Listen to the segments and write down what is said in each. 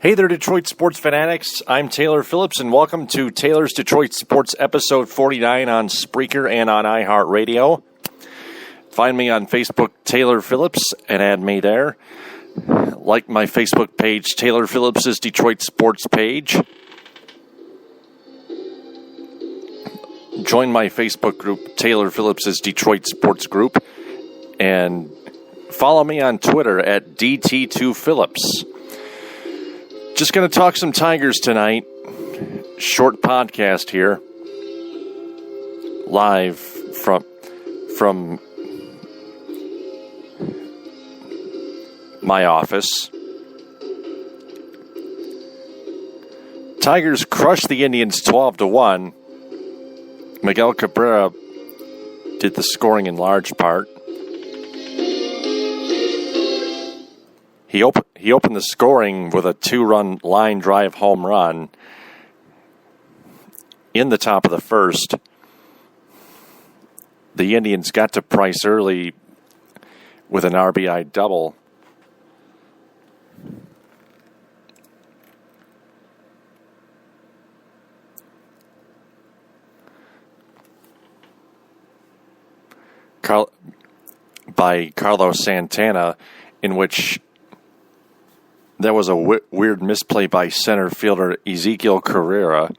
Hey there, Detroit sports fanatics. I'm Taylor Phillips, and welcome to Taylor's Detroit Sports episode 49 on Spreaker and on iHeartRadio. Find me on Facebook, Taylor Phillips, and add me there. Like my Facebook page, Taylor Phillips' Detroit Sports page. Join my Facebook group, Taylor Phillips' Detroit Sports Group, and follow me on Twitter at DT2Phillips. Just going to talk some Tigers tonight. Short podcast here. Live from my office. Tigers crushed the Indians 12-1. Miguel Cabrera did the scoring in large part. He opened the scoring with a 2-run line drive home run in the top of the first. The Indians got to Price early with an RBI double. By Carlos Santana, in which there was a weird misplay by center fielder Ezekiel Carrera.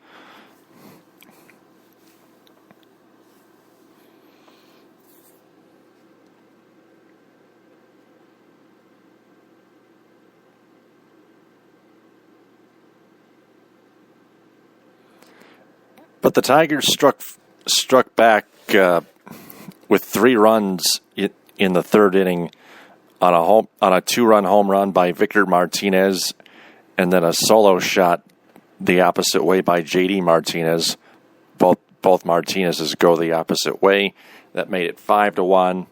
But the Tigers struck back with 3 runs in the third inning on a 2-run home run by Victor Martinez, and then a solo shot the opposite way by J.D. Martinez. Both Martinez's go the opposite way. That made it 5-1.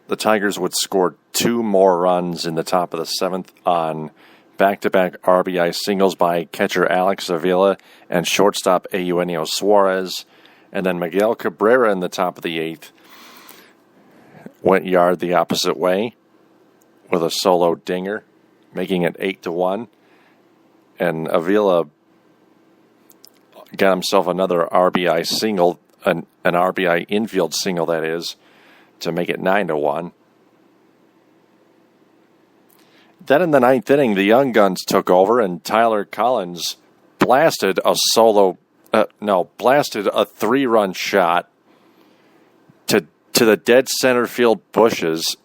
The Tigers would score 2 more runs in the top of the 7th on back-to-back RBI singles by catcher Alex Avila and shortstop Eugenio Suarez. And then Miguel Cabrera in the top of the 8th went yard the opposite way with a solo dinger, making it 8-1. And Avila got himself another RBI single, an RBI infield single, that is, to make it 9-1. Then in the 9th inning, the Young Guns took over, and Tyler Collins blasted a 3-run shot to the dead center field bushes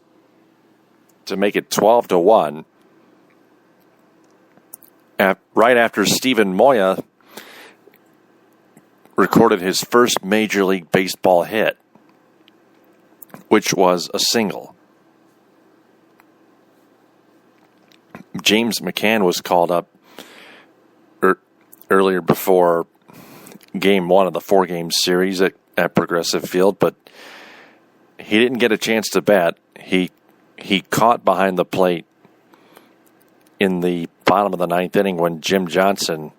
to make it 12-1. Right after Steven Moya recorded his first Major League Baseball hit, which was a single. James McCann was called up earlier before Game 1 of the 4-game series at Progressive Field, but he didn't get a chance to bat. He caught behind the plate in the bottom of the 9th inning when Jim Johnson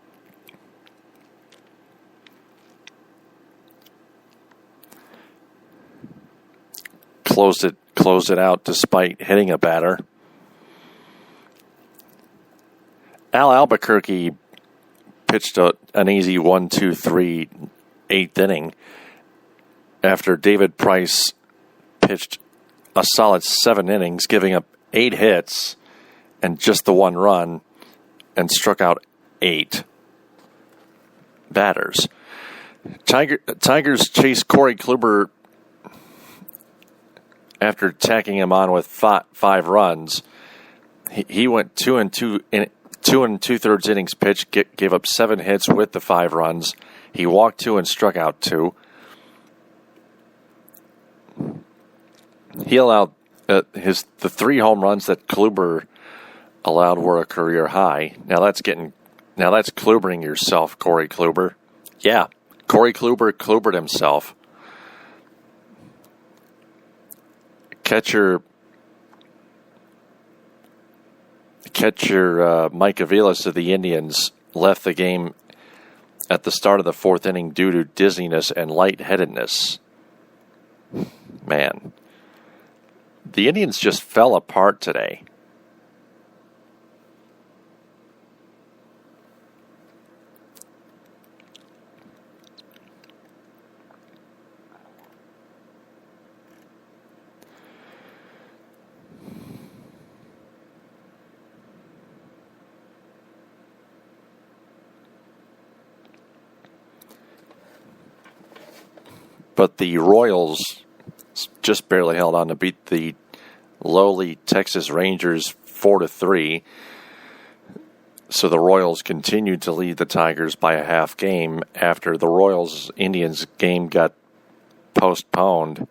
closed it out despite hitting a batter. Al Albuquerque pitched an easy 1-2-3 8th inning after David Price pitched a solid 7 innings, giving up 8 hits and just the 1 run, and struck out 8 batters. Tigers chased Corey Kluber after tacking him on with 5 runs. He went 2 2.3 innings pitched, gave up 7 hits with the 5 runs. He walked 2 and struck out 2. He allowed the 3 home runs that Kluber allowed were a career high. Now that's Klubering yourself, Corey Kluber. Yeah, Corey Kluber Klubered himself. Catcher Mike Aviles of the Indians left the game at the start of the 4th inning due to dizziness and lightheadedness. Man. The Indians just fell apart today. But the Royals just barely held on to beat the lowly Texas Rangers 4-3. So the Royals continued to lead the Tigers by a half game after the Royals-Indians game got postponed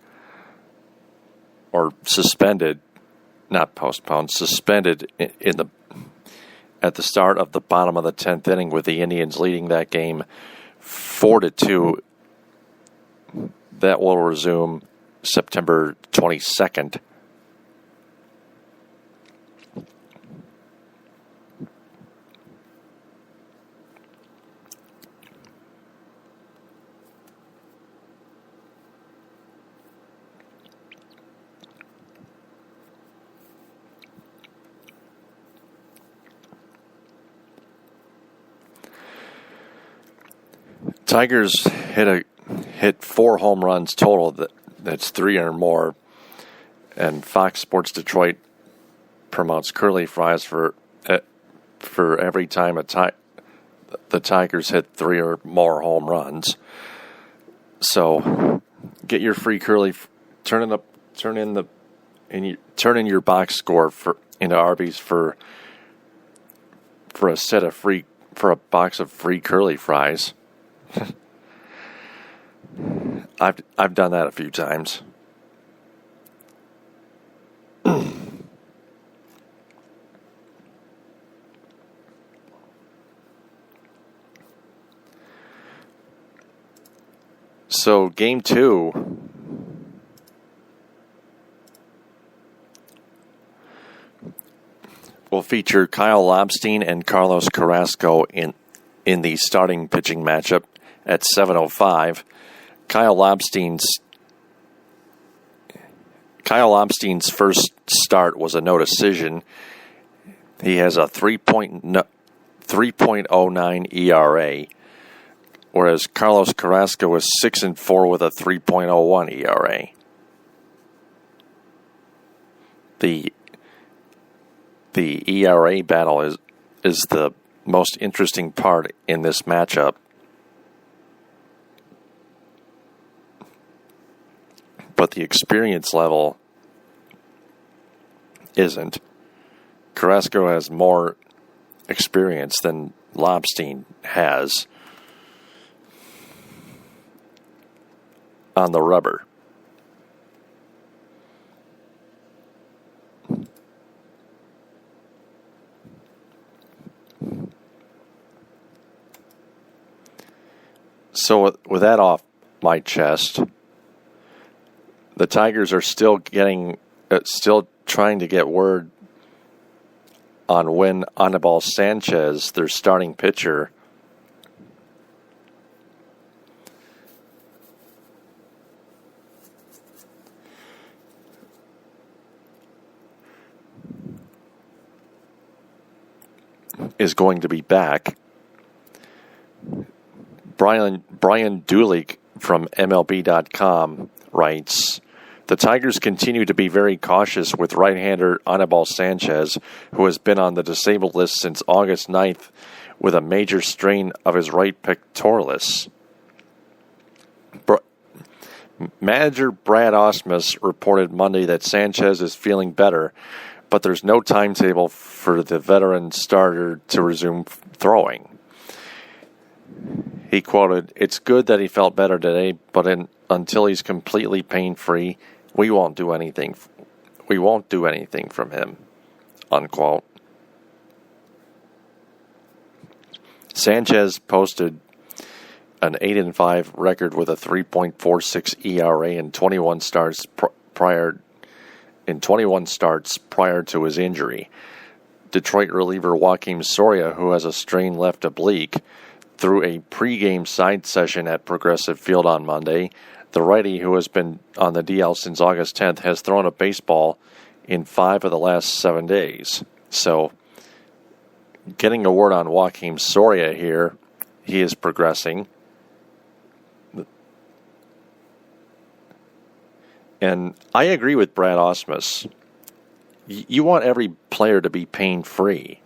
or suspended. Not postponed, suspended at the start of the bottom of the 10th inning, with the Indians leading that game 4-2. That will resume September 22nd. Tigers hit 4 home runs total. That's 3 or more. And Fox Sports Detroit promotes curly fries for every time the Tigers hit 3 or more home runs. So get your free curly. Turn in your box score into Arby's for a box of free curly fries. I've done that a few times. So game 2 will feature Kyle Lobstein and Carlos Carrasco in the starting pitching matchup at 7:05. Kyle Lobstein's first start was a no decision. He has a 3.09 ERA, whereas Carlos Carrasco is 6-4 with a 3.01 ERA. The ERA battle is the most interesting part in this matchup. But the experience level isn't. Carrasco has more experience than Lobstein has on the rubber. So with that off my chest, the Tigers are still trying to get word on when Anibal Sanchez, their starting pitcher, is going to be back. Brian Dulick from MLB.com writes, the Tigers continue to be very cautious with right-hander Anibal Sanchez, who has been on the disabled list since August 9th with a major strain of his right pectoralis. Manager Brad Ausmus reported Monday that Sanchez is feeling better, but there's no timetable for the veteran starter to resume throwing. He quoted, "It's good that he felt better today, but until he's completely pain-free, we won't do anything from him," unquote. Sanchez posted an 8-5 record with a 3.46 ERA in 21 starts prior to his injury. Detroit reliever Joakim Soria, who has a strained left oblique, threw a pregame side session at Progressive Field on Monday, The righty, who has been on the DL since August 10th, has thrown a baseball in 5 of the last 7 days. So, getting a word on Joakim Soria here, he is progressing. And I agree with Brad Ausmus. You want every player to be pain-free.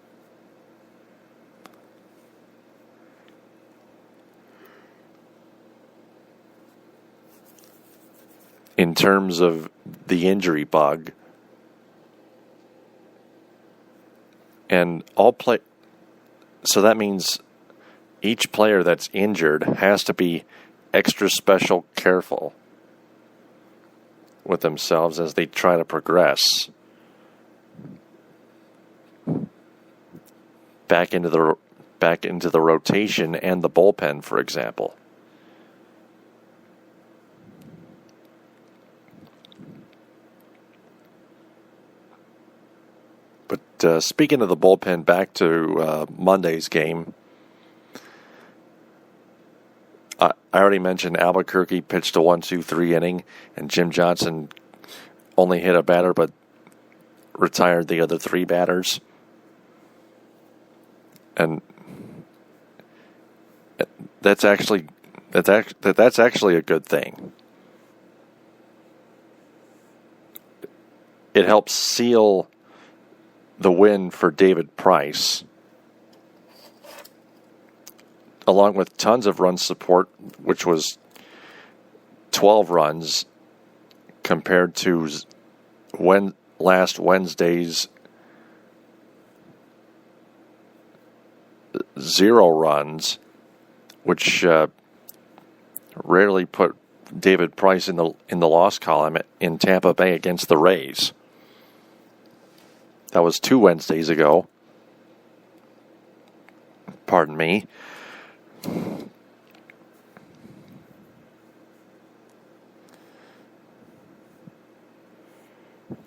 In terms of the injury bug. And so that means each player that's injured has to be extra special careful with themselves as they try to progress back into the rotation and the bullpen, for example. But speaking of the bullpen, back to Monday's game. I already mentioned Albuquerque pitched a 1-2-3 inning, and Jim Johnson only hit a batter but retired the other 3 batters. And that's actually a good thing. It helps seal the win for David Price, along with tons of run support, which was 12 runs compared to last Wednesday's 0 runs, which rarely put David Price in the loss column in Tampa Bay against the Rays. That was 2 Wednesdays ago. Pardon me.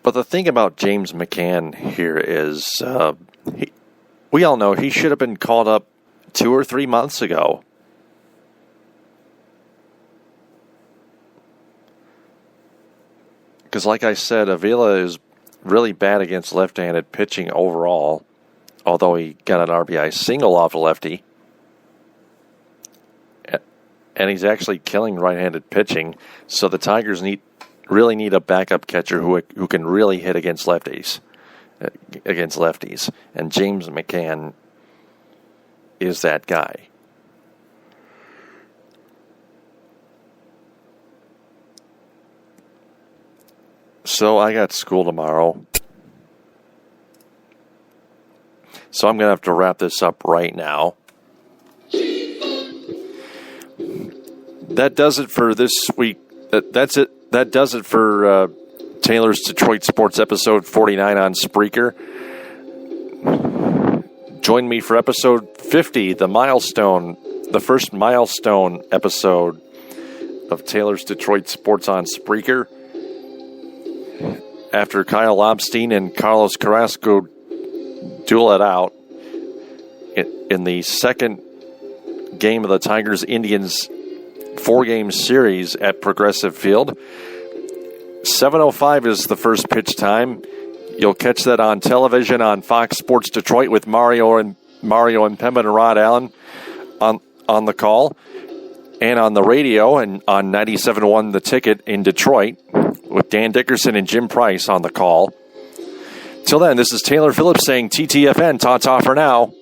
But the thing about James McCann here is, we all know he should have been called up 2 or 3 months ago. Because like I said, Avila is really bad against left-handed pitching overall, although he got an RBI single off a lefty. And he's actually killing right-handed pitching, so the Tigers really need a backup catcher who can really hit against lefties. And James McCann is that guy. So I got school tomorrow. So I'm going to have to wrap this up right now. That does it for this week. That's it. That does it for Taylor's Detroit Sports episode 49 on Spreaker. Join me for episode 50, the first milestone episode of Taylor's Detroit Sports on Spreaker. After Kyle Lobstein and Carlos Carrasco duel it out in the second game of the Tigers-Indians 4-game series at Progressive Field. 7:05 is the first pitch time. You'll catch that on television on Fox Sports Detroit with Mario and Pemba and Rod Allen on the call, and on the radio and on 97.1 The Ticket in Detroit with Dan Dickerson and Jim Price on the call. Till then, this is Taylor Phillips saying TTFN, ta-ta for now.